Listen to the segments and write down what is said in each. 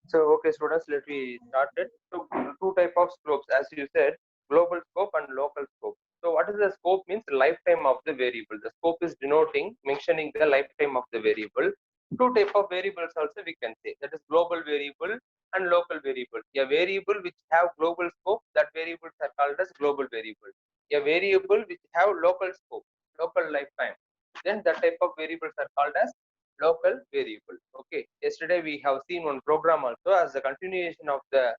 So, okay, students, let me start it. So, two type of scopes, as you said, global scope and local scope. So, what is the scope? Means lifetime of the variable. The scope is denoting, mentioning the lifetime of the variable. Two type of variables also we can say, that is global variable and local variable. A variable which have global scope, that variables are called as global variable. A variable which have local scope, local lifetime, then that type of variables are called as local variable. Okay, yesterday we have seen one program also as a continuation of the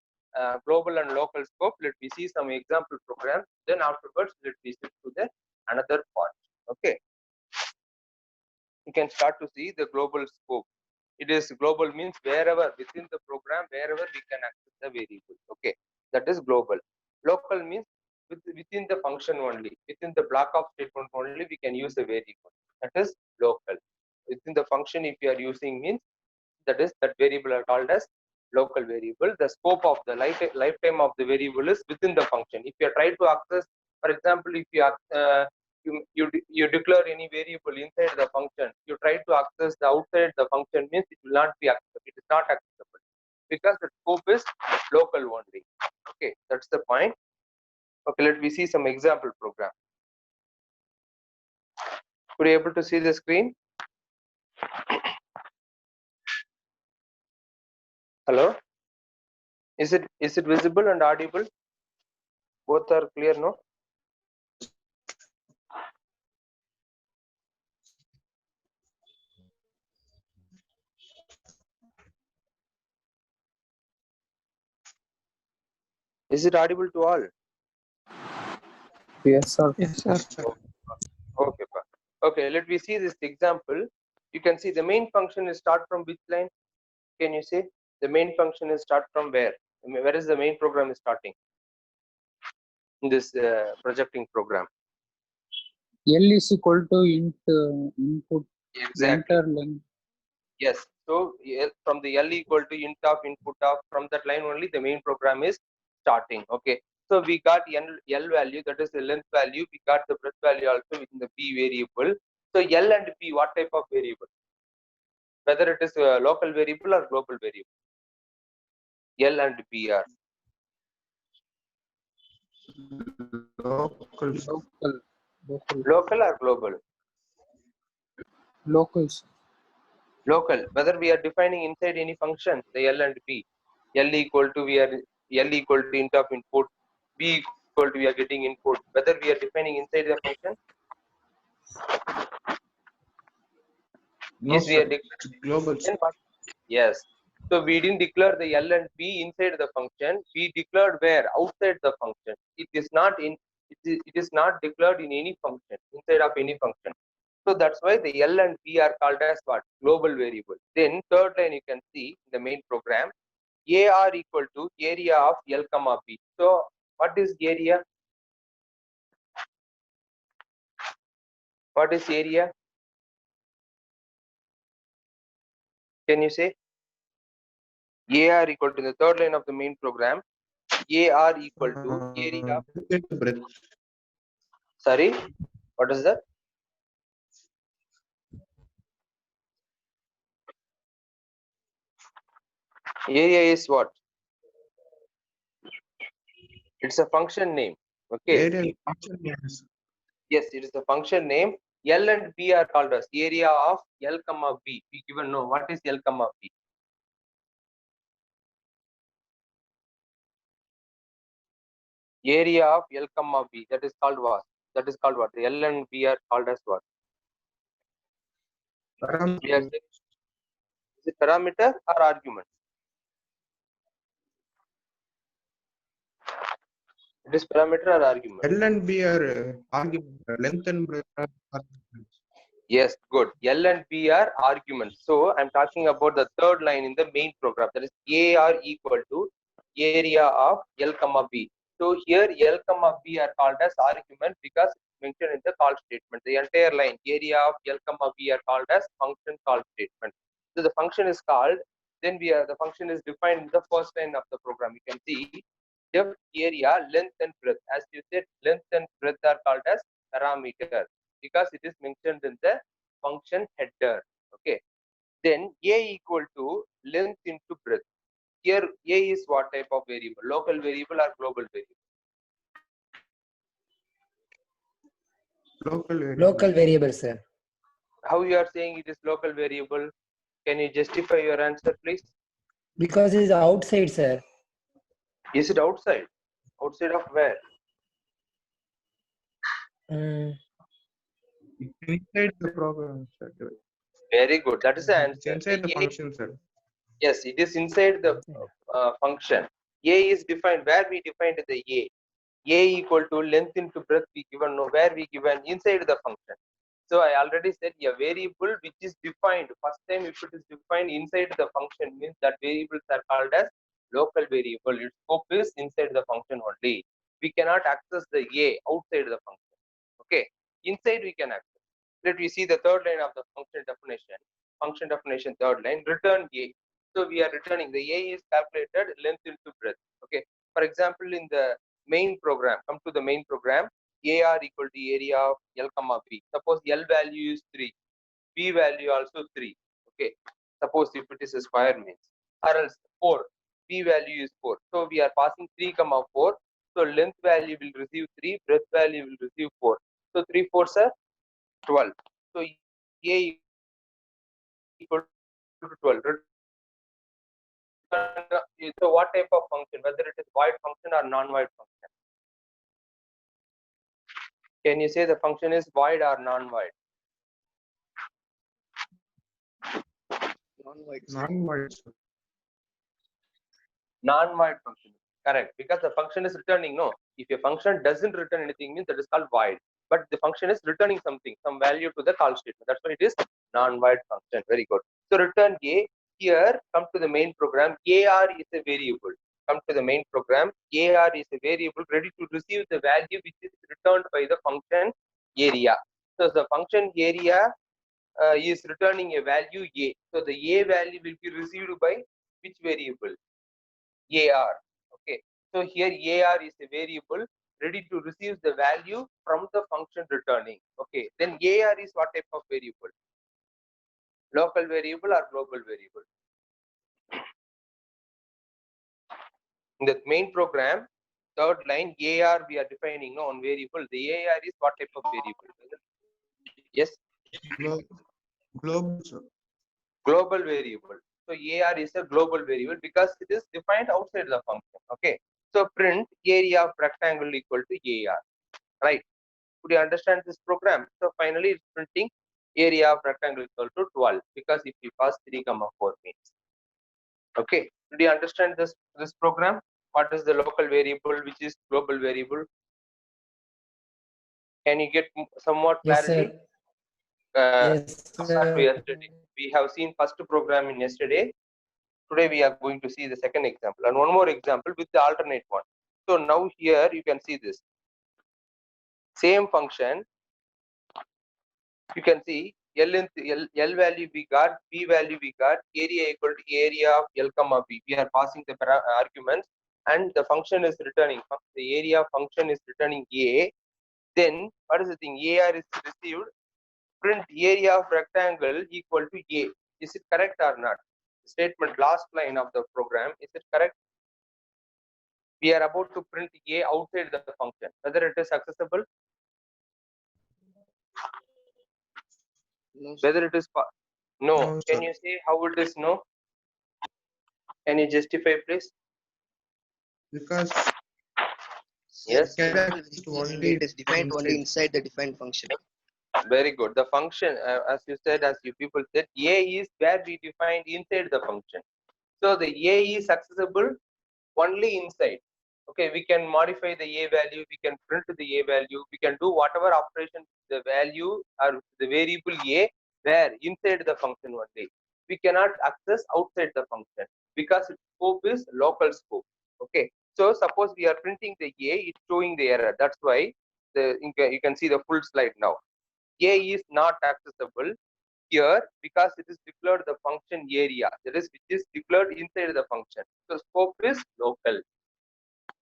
global and local scope. Let me see some example programs, then afterwards let me shift to the another part. Okay, you can start to see the global scope. It is global means wherever within the program, wherever we can access the variable. Okay, that is global. Local means within the function only, within the block of statement only we can use a variable. That is local. Within the function, if you are using means, that is, that variable are called as local variable. The scope of the lifetime of the variable is within the function. If you try to access, for example, if you declare any variable inside the function, you try to access the outside the function means it will not be acceptable. It is not acceptable because the scope is local only. Okay, that's the point. Okay, let me see some example program. Could you able to see the screen? Hello, is it visible and audible? Both are clear, no? Is it audible to all? Yes, sir. Yes, sir. Okay, okay. Let me see this example. You can see the main function is start from which line? Can you see the main function is start from where? Where is the main program is starting in this projecting program? L is equal to input Exactly. enter length. Yes. So from the L equal to int of input of, from that line only the main program is starting. Okay. So we got L value, that is the length value. We got the breadth value also within the P variable. So L and P, what type of variable? Whether it is a local variable or global variable. L and P are Local. local or global? Locals. Local. Whether we are defining inside any function, the L and P. L equal to L equal to int of input, B equal to we are getting input. Whether we are defining inside the function. No, Yes, we sir. are declaring Global. Yes. So we didn't declare the L and P inside the function. We declared where? Outside the function. It is not in. It is not declared in any function, inside of any function. So that's why the L and P are called as what? Global variable. Then third line you can see in the main program, AR equal to area of L comma B. So what is area? What is area? Can you say? AR equal to the third line of the main program. AR equal to area. Sorry, what is that? Area is what? It's a function name. Okay. Area function names. Yes, it is a function name. L and B are called as area of L comma B. We given know what is L comma B. Area of L comma B, that is called what? That is called what? The L and B are called as what? Yes. Is it parameter or argument? It is parameter or argument? L and B are argument. Length and breadth are arguments. Yes, good. L and B are arguments. So I'm talking about the third line in the main program. That is AR equal to area of L comma B. So here L comma B are called as argument because it's mentioned in the call statement. The entire line area of L comma B are called as function call statement. So the function is called. Then the function is defined in the first line of the program. You can see depth, area, length, and breadth. As you said, length and breadth are called as parameter because it is mentioned in the function header. Okay. Then A equal to length into breadth. Here A is what type of variable? Local variable or global variable? Local variable. Local variable, sir. How you are saying it is local variable? Can you justify your answer, please? Because it is outside, sir. Is it outside? Outside of where? Mm, It's inside the program, sir. Very good. That is the It's answer. inside the A, function, sir. yes, it is inside the function. A is defined. Where we defined the A? A equal to length into breadth we given. No, where we given inside the function. So I already said a variable which is defined. First time if it is defined inside the function means that variables are called as local variable. Its scope is inside the function only. We cannot access the A outside the function. Okay, inside we can access. Let me see the third line of the function definition. Function definition third line, return A. So we are returning the A is calculated length into breadth. Okay, for example, in the main program, come to the main program, AR equal to area of L comma B. Suppose L value is 3, B value also 3. Okay, suppose if it is a square means, or else 4, B value is 4. So we are passing 3 comma 4. So length value will receive 3, breadth value will receive 4. So 3 4s are 12. So A equal to 12. So what type of function? Whether it is void function or non-void function? Can you say the function is void or non-void? Non-void, sir. Non-void function. Correct. Because the function is returning. No. If a function doesn't return anything, means that is called void. But the function is returning something, some value to the call statement. That's why it is non-void function. Very good. So return A. Here, come to the main program. AR is a variable. Come to the main program. AR is a variable ready to receive the value which is returned by the function area. So the function area is returning a value A. So the A value will be received by which variable? AR. Okay. So here AR is a variable ready to receive the value from the function returning. Okay. Then AR is what type of variable? Local variable or global variable? In the main program, third line, AR we are defining one variable. The AR is what type of variable? Yes, Glo- Global, sir. global variable. So AR is a global variable because it is defined outside the function. Okay. So print area of rectangle equal to AR. Right. Could you understand this program? So finally it's printing area of rectangle equal to 12 because if you pass 3 comma 4 means. Okay. Did you understand this program? What is the local variable which is global variable? Can you get somewhat yes, clarity? sir. Uh, Yes, Compared to sir. yesterday, we have seen first program in yesterday. Today we are going to see the second example and one more example with the alternate one. So now here you can see this same function. You can see L value we got, B value we got, area equal to area of L comma B. We are passing the arguments and the function is returning. The area function is returning A. Then what is the thing? AR is received. Print area of rectangle equal to A. Is it correct or not? Statement last line of the program. Is it correct? We are about to print A outside the function. Whether it is accessible? No, Whether it is no. No, Can sir. you say how it is no? Can you justify, please? Because Yes. can be accessed only it is defined only inside. inside the defined function. Very good. The function, as you said, as you people said, A is where we defined inside the function. So the A is accessible only inside. Okay, we can modify the A value, we can print the A value, we can do whatever operation the value or the variable A where inside the function only. We cannot access outside the function because its scope is local scope. Okay, so suppose we are printing the A, it's showing the error. That's why you can see the full slide now. A is not accessible here because it is declared the function area, that is which is declared inside the function. So scope is local.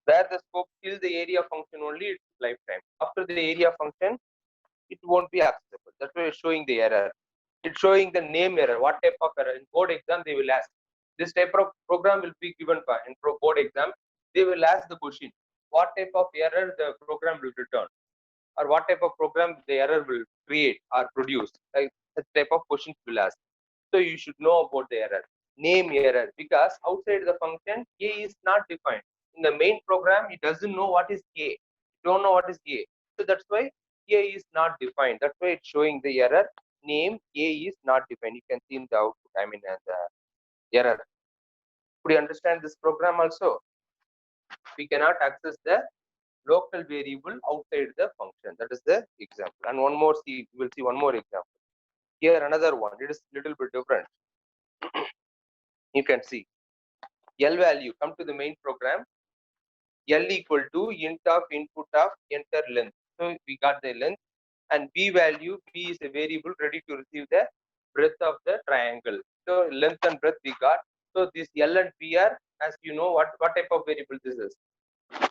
Where the scope till the area function only, it's lifetime. After the area function, it won't be accessible. That's why it's showing the error. It's showing the name error. What type of error? In board exam, they will ask This type of program will be given by in board exam. They will ask the question, what type of error the program will return, or what type of program the error will create or produce. Like that type of questions will ask. So you should know about the error. Name error, because outside the function A is not defined. In the main program, it doesn't know what is A. You don't know what is A. So that's why A is not defined. That's why it's showing the error. Name A is not defined. You can see in the output, the error. Could you understand this program also? We cannot access the local variable outside the function. That is the example. And one more, see, we will see one more example. Here another one. It is little bit different. You can see L value. Come to the main program. L equal to int of input of enter length. So we got the length, and B value. B is a variable ready to receive the breadth of the triangle. So length and breadth we got. So this L and B are, as you know, what type of variable this is?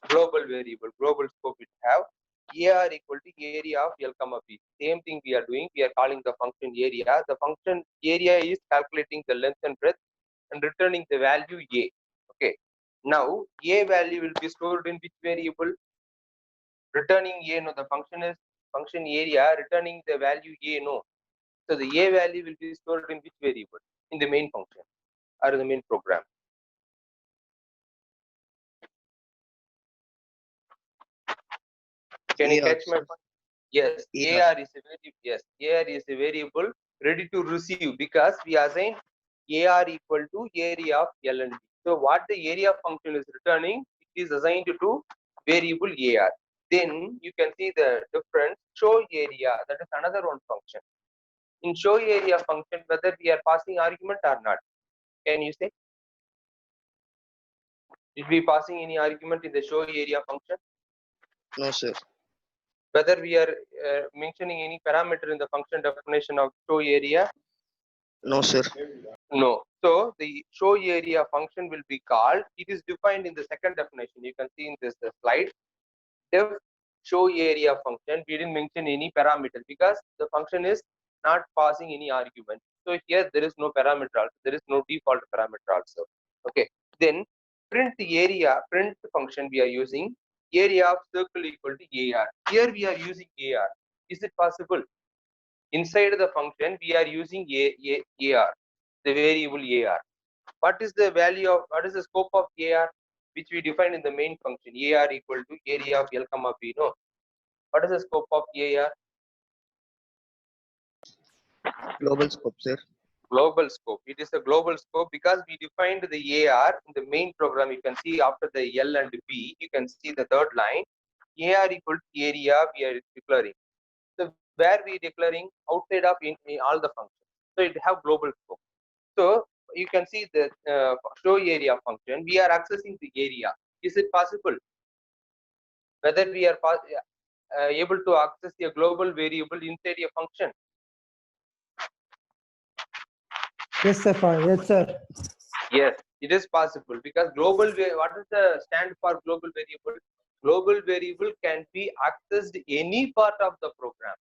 Global variable, global scope it have. AR equal to area of L comma B. Same thing we are doing. We are calling the function area. The function area is calculating the length and breadth and returning the value A. Okay. Now A value will be stored in which variable? Returning A, no, the function is function area, returning the value A, no. So the A value will be stored in which variable? In the main function or in the main program. Can you catch my point? Yes, AR is a variable ready to receive, because we assign AR equal to area of L and B. So what the area function is returning, it is assigned to variable AR. Then you can see the difference. Show area, that is another one function. In show area function, whether we are passing argument or not. Can you say? Did we passing any argument in the show area function? No, sir. Whether we are mentioning any parameter in the function definition of show area? No, sir. No. So the show area function will be called, it is defined in the second definition. You can see in this slide. Def show area function, we didn't mention any parameter because the function is not passing any argument. So here there is no parameter also, there is no default parameter also. Okay. Then print the area, print function we are using, area of circle equal to AR. Here we are using AR. Is it possible? Inside the function we are using AR, the variable AR. What is the value of, what is the scope of AR, which we define in the main function? AR equal to area of L comma B. No. What is the scope of AR? Global scope, sir. Global scope. It is a global scope because we defined the AR in the main program. You can see after the L and B, you can see the third line. AR equal to area we are declaring. So where we declaring outside of in all the functions. So it have global scope. So you can see the show area function. We are accessing the area. Is it possible? Whether we are able to access a global variable inside a function? Yes, sir. Yes, sir. Yes, it is possible because global. What is the stand for global variable? Global variable can be accessed any part of the program.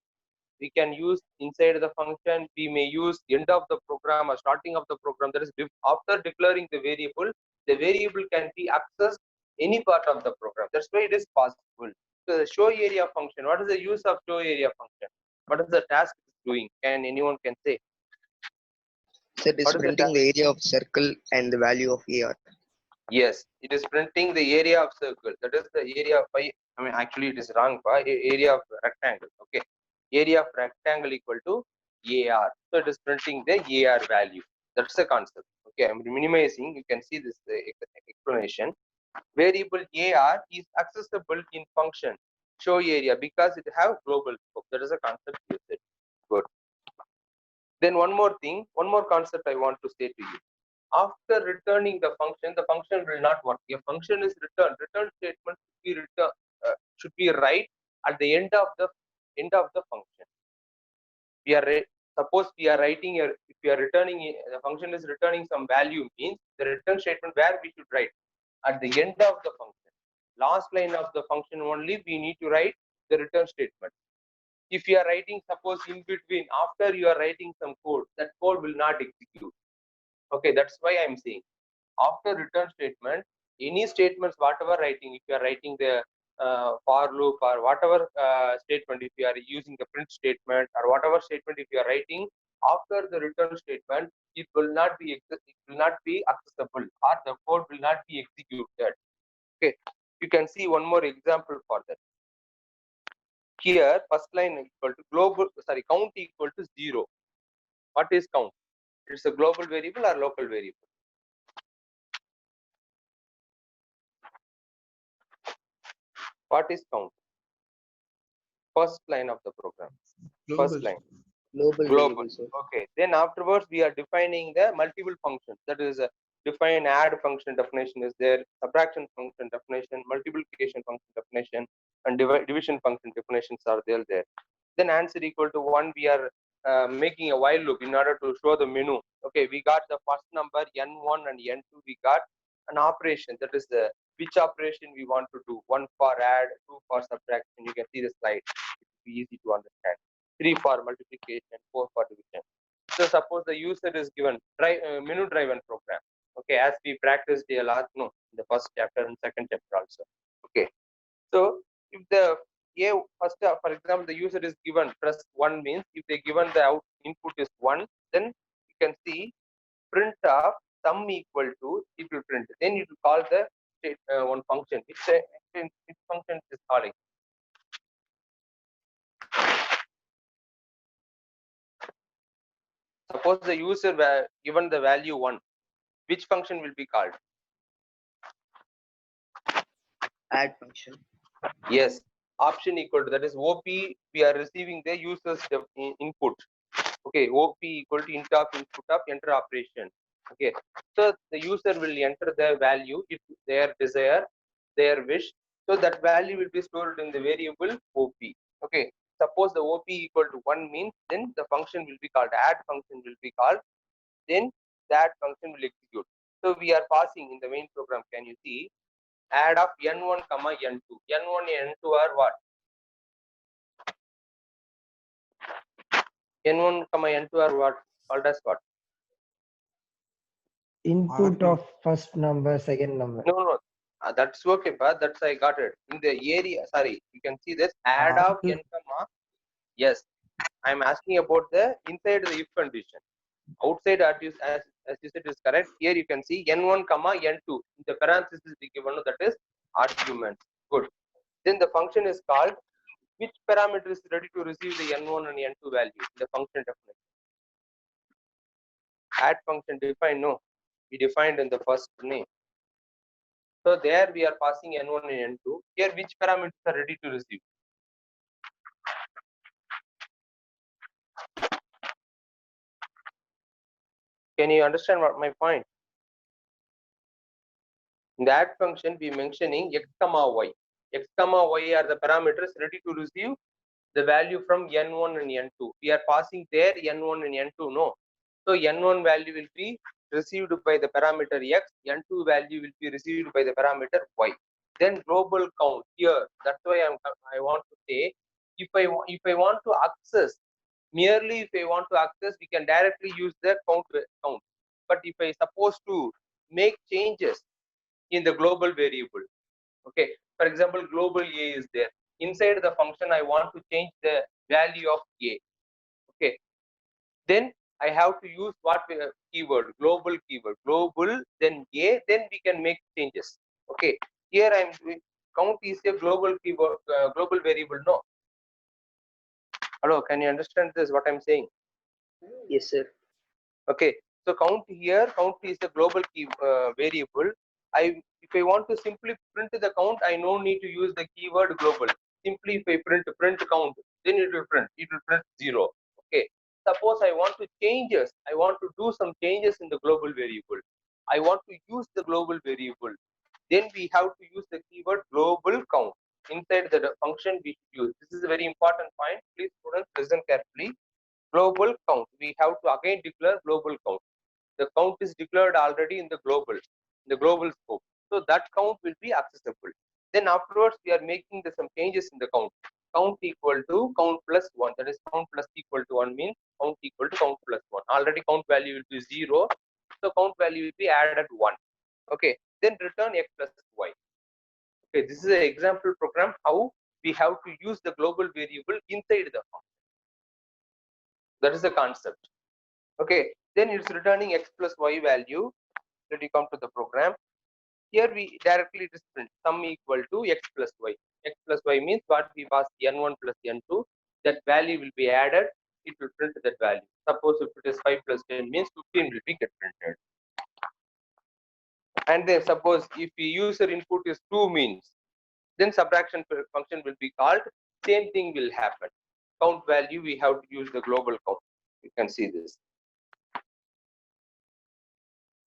We can use inside the function. We may use end of the program or starting of the program. That is, after declaring the variable can be accessed any part of the program. That's why it is possible. So the show area function. What is the use of show area function? What is the task it's doing? Can anyone can say? Sir, it is printing the area of circle and the value of AR. Yes, it is printing the area of circle. That is the area of, actually it is wrong. Area of rectangle. Okay. Area of rectangle equal to AR. So it is printing the AR value. That's the concept. Okay, I'm minimizing. You can see this explanation. Variable AR is accessible in function show area because it have global scope. That is a concept you said. Good. Then one more thing, one more concept I want to say to you. After returning the function will not work. A function is returned. Return statement should be right at the end of the function. Suppose we are writing if we are returning the function is returning some value, means the return statement where we should write at the end of the function. Last line of the function only we need to write the return statement. If you are writing, suppose in between, after you are writing some code, that code will not execute. Okay, that's why I'm saying After return statement, any statements, whatever writing, if you are writing the for loop or whatever statement, if you are using the print statement or whatever statement, if you are writing after the return statement, it will not be accessible, or the code will not be executed. Okay, you can see one more example for that. Here, first line equal to count equal to 0. What is count? It's a global variable or local variable? What is count? First line of the program. Global. First line. Global Global. variable, sir. Okay. Then afterwards, we are defining the multiple functions. That is a define add function definition is there, subtraction function definition, multiplication function definition, and division function definitions are there. Then answer equal to 1. We are making a while loop in order to show the menu. Okay, we got the first number n1 and n2. We got an operation, that is the which operation we want to do. 1 for add, 2 for subtraction. You can see the slide. It will be easy to understand. 3 for multiplication, 4 for division. So suppose the user is given menu driven program. Okay, as we practiced in the first chapter and second chapter also. Okay, so if the first, for example, the user is given press 1 means if they given the input is 1, then you can see print of sum equal to, it will print. Then it will call the one function. Which function is calling? Suppose the user given the value 1, which function will be called? Add function. Yes, option equal to, that is OP. We are receiving the user's input. Okay, OP equal to int of input of enter operation. Okay, so the user will enter the value if their desire, their wish. So that value will be stored in the variable OP. Okay, suppose the OP equal to 1 means, then the function will be called, add function will be called, then that function will execute. So we are passing in the main program, can you see, add of n1 comma n2. N1 n2 are what? N1 comma n2 are what? Called as what? Input of first number, second number. No. That's okay, but that's I got it. In the area, sorry, you can see this add of n comma. Yes, I'm asking about the inside the if condition. Outside, as you said, is correct. Here you can see n1 comma n2. The parenthesis is given, that is arguments. Good. Then the function is called, which parameter is ready to receive the n1 and n2 value? The function definition. Add function defined, no, we defined in the first name. So there we are passing n1 and n2. Here which parameters are ready to receive? Can you understand what my point? In that function we mentioning x comma y. X comma y are the parameters ready to receive the value from n1 and n2. We are passing there n1 and n2, no. So n1 value will be received by the parameter x, n2 value will be received by the parameter y. Then global count here. That's why I want to say, if I want to access, merely if I want to access, we can directly use the count. But if I suppose to make changes in the global variable, okay, for example, global a is there. Inside the function, I want to change the value of a. Okay, then I have to use what keyword? Global keyword. Global, then a, then we can make changes. Okay, here I'm doing count is a global keyword, global variable. No. Hello, can you understand this? What I'm saying? Yes, sir. Okay, so count here. Count is a global key variable. If I want to simply print the count, I no need to use the keyword global. Simply if I print count, then it will print 0. Okay. Suppose I want to changes. I want to do some changes in the global variable. I want to use the global variable. Then we have to use the keyword global count inside the function we should use. This is a very important point. Please, students, listen carefully. Global count. We have to again declare global count. The count is declared already in the global scope. So that count will be accessible. Then afterwards, we are making some changes in the count. Count equal to count plus 1. That is count plus equal to 1 means count equal to count plus 1. Already count value will be 0. So count value will be added 1. Okay, then return x plus y. Okay, this is an example program how we have to use the global variable inside the function. That is the concept. Okay, then it's returning x plus y value. Let me come to the program. Here we directly just print sum equal to x plus y. X plus y means what we pass n1 plus n2. That value will be added. It will print that value. Suppose if it is 5 plus 10 means 15 will be get printed. And then suppose if the user input is 2 means, then subtraction function will be called. Same thing will happen. Count value we have to use the global count. You can see this.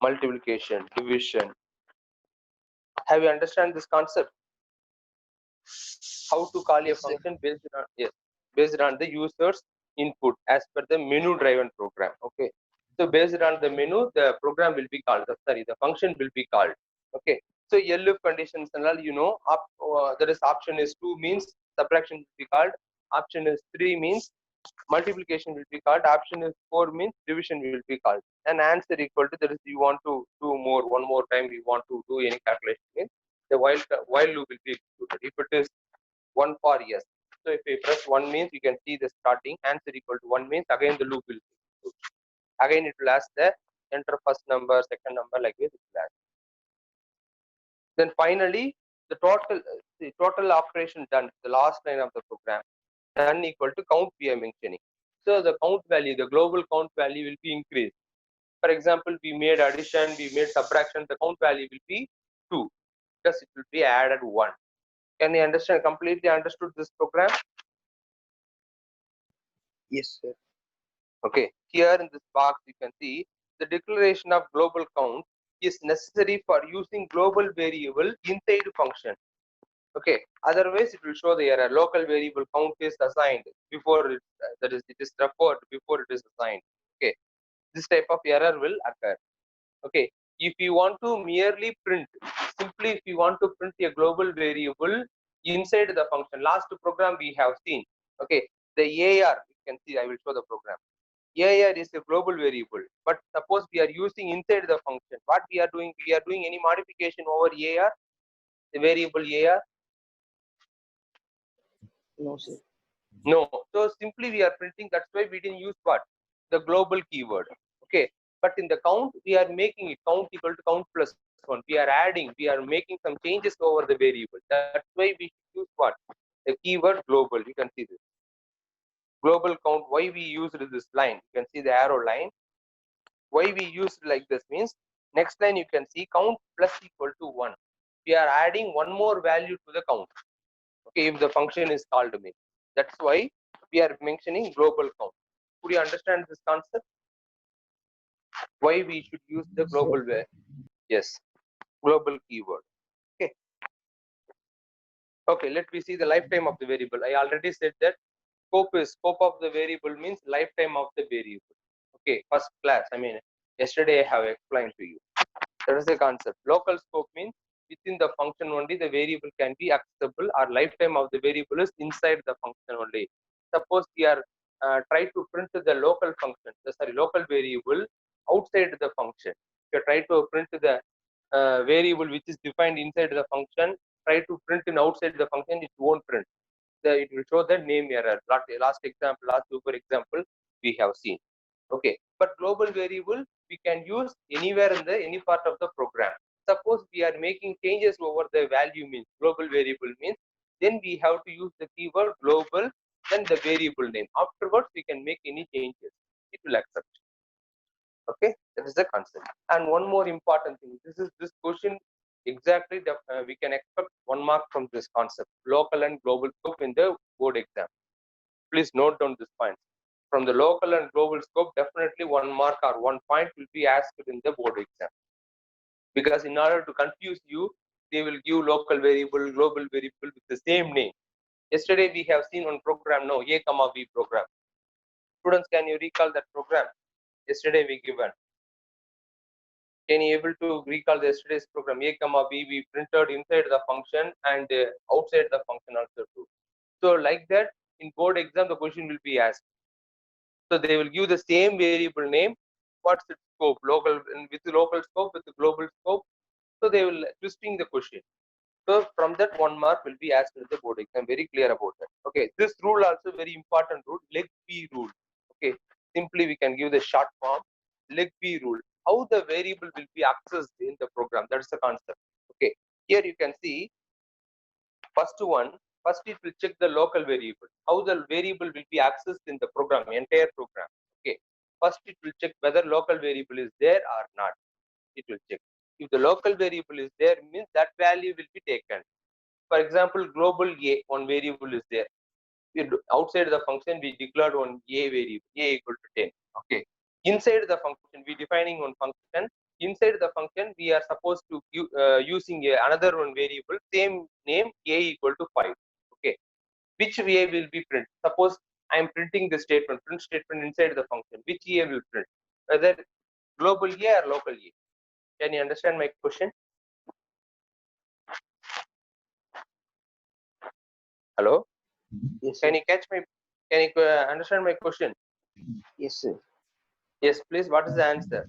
Multiplication, division. Have you understand this concept? How to call a Yes, sir. function based on the user's input as per the menu driven program. Okay, so based on the menu the program will be called, the function will be called. Okay, so elif conditions and all, you know, there is option is 2 means subtraction will be called, option is 3 means multiplication will be called, option is 4 means division will be called, and answer equal to, that is you want to do one more time you want to do any calculation means the while loop will be executed. If it is 1 for yes, so if you press 1 means you can see the starting, answer equal to 1 means again the loop will execute. Again it will ask the enter first number, second number, like this it will ask. Then finally the total operation done, the last line of the program, done equal to count we are mentioning. So the count value, the global count value will be increased. For example, we made addition, we made subtraction, the count value will be 2 because it will be added 1. Can you understand, completely understood this program? Yes, sir. Okay, here in this box you can see the declaration of global count is necessary for using global variable inside function. Okay, otherwise it will show the error. Local variable count is assigned before it, that is, it is referred before it is assigned. Okay, this type of error will occur. Okay, if you want to merely print, simply if you want to print a global variable inside the function, last program we have seen. Okay, the AR, you can see, I will show the program. AR is a global variable, but suppose we are using inside the function. What we are doing? We are doing any modification over AR, the variable AR? No, sir. No. So simply we are printing. That's why we didn't use what? The global keyword. Okay. But in the count, we are making it count equal to count plus 1. We are adding, we are making some changes over the variable. That's why we should use what? The keyword global. You can see this. Global count. Why we used this line? You can see the arrow line. Why we used like this means next line you can see count plus equal to 1. We are adding one more value to the count. Okay, if the function is called me. That's why we are mentioning global count. Could you understand this concept? Why we should use the global way? Yes, global keyword. Okay. Okay, let me see the lifetime of the variable. I already said that scope of the variable means lifetime of the variable. Okay, first class. I mean, yesterday I have explained to you. That is the concept. Local scope means within the function only the variable can be accessible, or lifetime of the variable is inside the function only. Suppose we are try to print the local function, local variable outside the function. If you try to print the variable which is defined inside the function, try to print in outside the function, it won't print. It will show the name error. Last example, last super example we have seen. Okay, but global variable we can use anywhere in the any part of the program. Suppose we are making changes over the value means global variable means, then we have to use the keyword global, then the variable name. Afterwards we can make any changes. It will accept. Okay, that is the concept. And one more important thing, this question exactly we can expect 1 mark from this concept, local and global scope in the board exam. Please note down this point. From the local and global scope, definitely 1 mark or 1 point will be asked in the board exam. Because in order to confuse you, they will give local variable, global variable with the same name. Yesterday we have seen one program, no, A comma B program. Students, can you recall that program? Yesterday we given. Can you able to recall the yesterday's program? A comma B, we printed inside the function and outside the function also too. So like that, in board exam, the question will be asked. So they will give the same variable name. What's its scope? Local, with the local scope, with the global scope. So they will twisting the question. So from that 1 mark will be asked in the board exam. Very clear about that. Okay, this rule also very important rule, leg P rule. Okay, simply we can give the short form, leg P rule. How the variable will be accessed in the program. That's the concept. Okay, here you can see first one. First it will check the local variable. How the variable will be accessed in the program, entire program. Okay, first it will check whether local variable is there or not. It will check. If the local variable is there, means that value will be taken. For example, global A, one variable is there. Outside the function, we declared one A variable, A equal to 10. Okay. Inside the function, we defining one function. Inside the function, we are supposed to using another one variable, same name, A equal to 5. Okay. Which A will be print? Suppose I am printing the statement, print statement inside the function. Which A will print? Whether global A or local A? Can you understand my question? Hello? Yes, Can sir. you catch my? Can you understand my question? Yes, sir. Yes, please. What is the answer?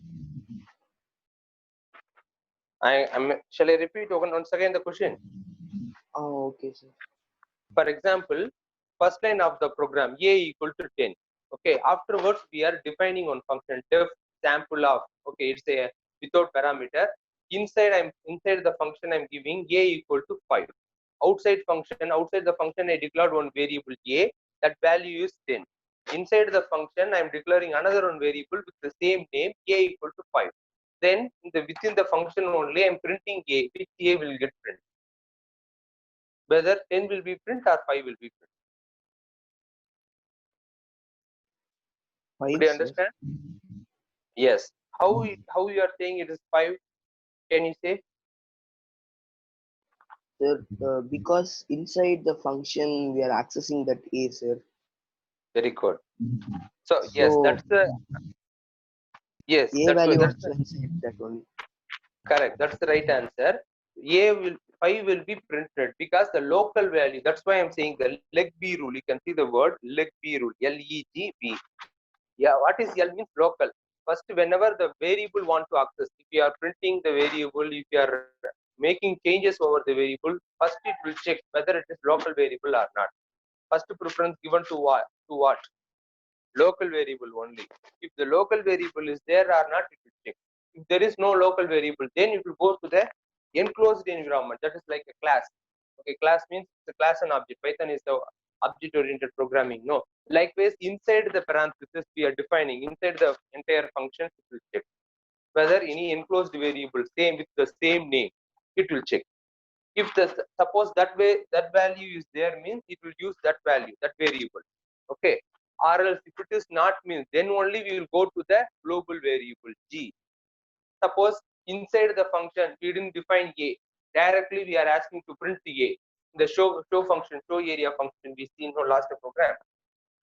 Shall I repeat once again the question? Oh, okay, sir. For example, first line of the program A equal to 10. Okay. Afterwards, we are defining one function def sample of. Okay, it's a without parameter. Inside the function I'm giving A equal to 5. Outside the function I declared one variable A. That value is 10. Inside the function I'm declaring another one variable with the same name A equal to 5. Then within the function only I'm printing A, which A will get print. Whether 10 will be print or 5 will be print. Five, Do you sir. understand? Yes. How you are saying it is 5? Can you say? Sir, because inside the function we are accessing that A, sir. Very good. So yes, So that's the yes, A that's value that's also inside that one. correct. That's the right answer. A will 5 will be printed because the local value. That's why I'm saying the leg B rule. You can see the word leg B rule. LEGB. Yeah, what is L means local. First, whenever the variable want to access, if you are printing the variable, if you are making changes over the variable, first it will check whether it is local variable or not. First preference given to what? To what? Local variable only. If the local variable is there or not, it will check. If there is no local variable, then it will go to the enclosed environment. That is like a class. Okay, class means the class and object. Python is the object-oriented programming. No. Likewise, inside the parenthesis we are defining, inside the entire function, it will check whether any enclosed variable same with the same name. It will check. If the suppose that value is there means it will use that value, that variable. Okay. Or else if it is not means then only we will go to the global variable G. Suppose inside the function we didn't define A. Directly we are asking to print A. The show function, show area function we see in our last program.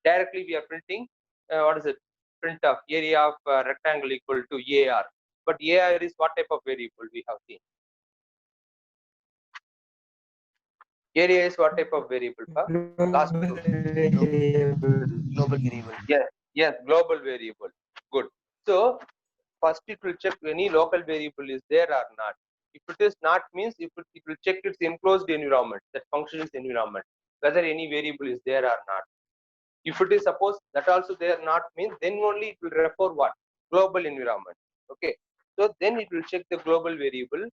Directly we are printing what is it? Print of area of rectangle equal to AR. But AR is what type of variable we have seen? Area is what type of variable? Last Global group. variable. Global variable. Yes, global variable. Good. So first it will check any local variable is there or not. If it is not means it will check its enclosed environment, that function's environment, whether any variable is there or not. If it is suppose that also there not means then only it will refer what? Global environment. Okay. So then it will check the global variable.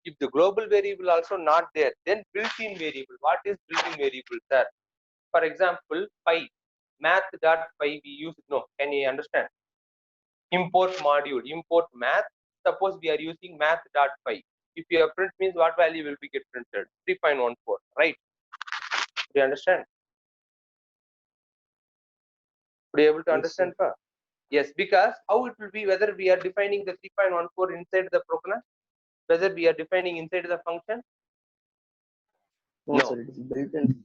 If the global variable also not there, then built-in variable. What is built-in variable, sir? For example, pi, math.py we use, no, can you understand? Import module, import math. Suppose we are using math.py. If your print means what value will be get printed? 3.14, right? Do you understand? Are you able to Yes, understand, sir. sir? Yes, because how it will be whether we are defining the 3.14 inside the program, whether we are defining inside the function? No, No. sir, it is built in.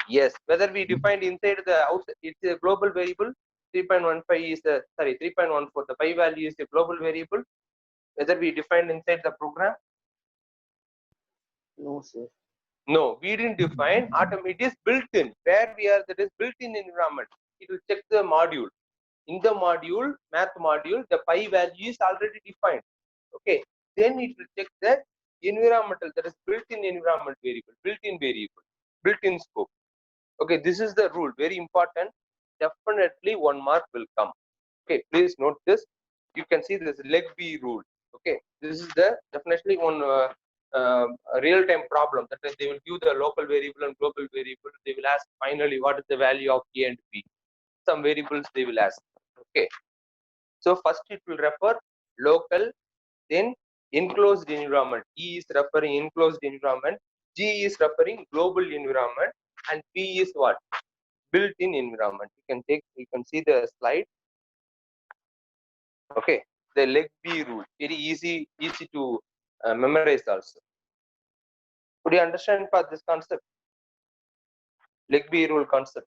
Yes, whether we defined inside the outside, it's a global variable. 3.15 is the 3.14. The pi value is a global variable. Whether we defined inside the program? No, sir. No, we didn't define. It is built in. Where we are, that is built-in environment. It will check the module. In the module, math module, the pi value is already defined. Okay. Then it will check the environmental, that is built-in environment variable, built-in variable, built-in scope. Okay, this is the rule, very important. Definitely 1 mark will come. Okay, please note this. You can see this leg B rule. Okay, this is the definitely one real-time problem, that is, they will give the local variable and global variable. They will ask finally what is the value of A and B. Some variables they will ask. Okay, so first it will refer local, then enclosed environment. E is referring enclosed environment, G is referring global environment, and P is what? Built-in environment. You can see the slide. Okay, the leg B rule, very easy to memorize also. Could you understand about this concept? Leg B rule concept.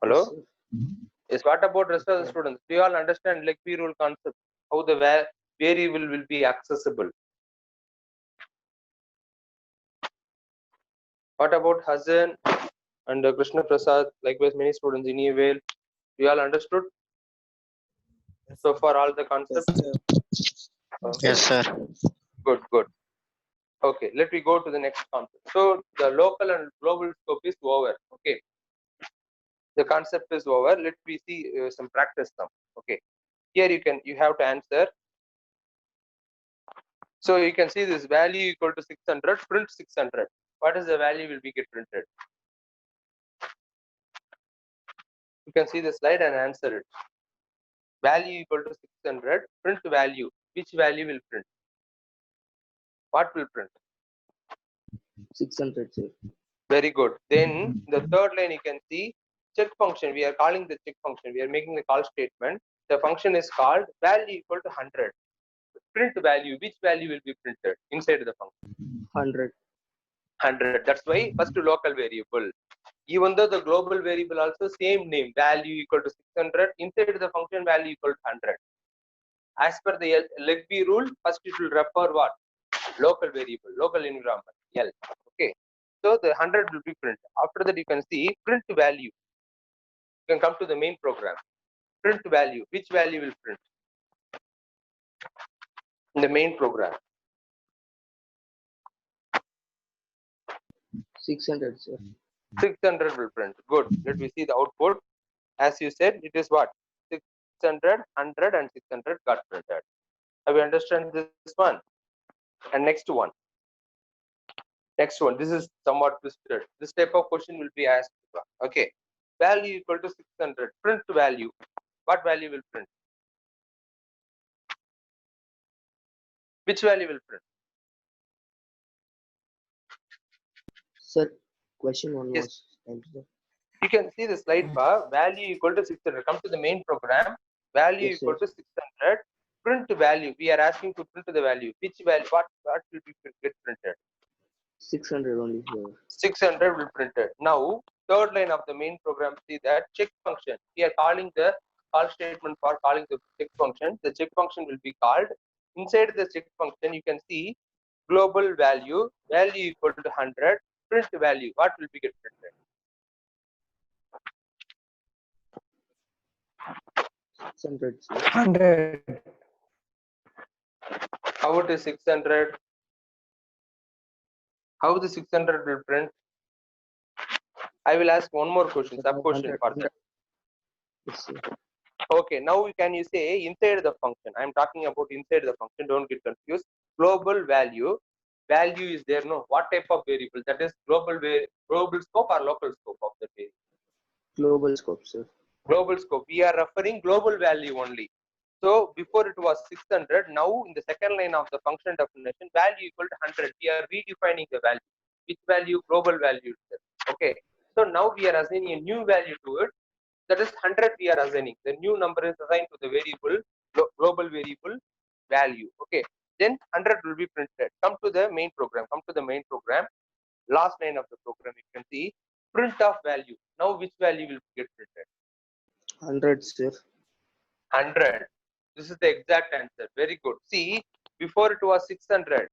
Hello? Yes, what about rest of the students? Do you all understand leg B rule concept? How the variable will be accessible? What about Hasan and Krishna Prasad? Likewise, many students in Eval. You all understood? So far, all the concepts? Okay. Yes, sir. Good, good. Okay, let me go to the next concept. So the local and global scope is over. Okay, the concept is over. Let me see some practice now. Okay, here you have to answer. So you can see this value equal to 600. Print 600. What is the value will be get printed? You can see the slide and answer it. Value equal to 600. Print value. Which value will print? What will print? 600, sir. Very good. Then the third line you can see check function. We are calling the check function. We are making the call statement. The function is called value equal to 100. Print value. Which value will be printed inside the function? 100. 100. That's why first local variable. Even though the global variable also same name, value equal to 600. Inside the function value equal to 100. As per the leg B rule, first it will refer what? Local variable, local environment, L. Okay. So the 100 will be printed. After that, you can see print value. You can come to the main program. Print value. Which value will print? In the main program. 600, sir. 600 will print. Good. Let me see the output. As you said, it is what? 600, 100 and 600 got printed. Have you understand this one? And next one. Next one. This is somewhat twisted. This type of question will be asked. Okay. Value equal to 600. Print value. What value will print? Which value will print? Sir, question one Yes. was answered. You can see the slide bar. Value equal to 600. Come to the main program. Value Yes, equal sir. to 600. Print value. We are asking to print the value. Which value? What will be get printed? 600 only, sir. 600 will printed. Now, third line of the main program, see that check function. We are calling the call statement for calling the check function. The check function will be called. Inside the check function, you can see global value, value equal to 100, print value. What will be get printed? 600, sir. 100. How it is 600? How the 600 will print? I will ask one more question, sub question for that. Yes, sir. Okay, now can you say inside the function? I'm talking about inside the function, don't get confused. Global value is there, no? What type of variable? That is global scope or local scope of the variable? Global scope, sir. Global scope. We are referring global value only. So before it was 600, now in the second line of the function definition, value equal to 100. We are redefining the value. Which value? Global value. Okay. So now we are assigning a new value to it. That is 100 we are assigning. The new number is assigned to the variable, global variable value. Okay. Then 100 will be printed. Come to the main program. Come to the main program. Last line of the program, you can see print of value. Now which value will get printed? 100, sir. 100. This is the exact answer. Very good. See, before it was 600.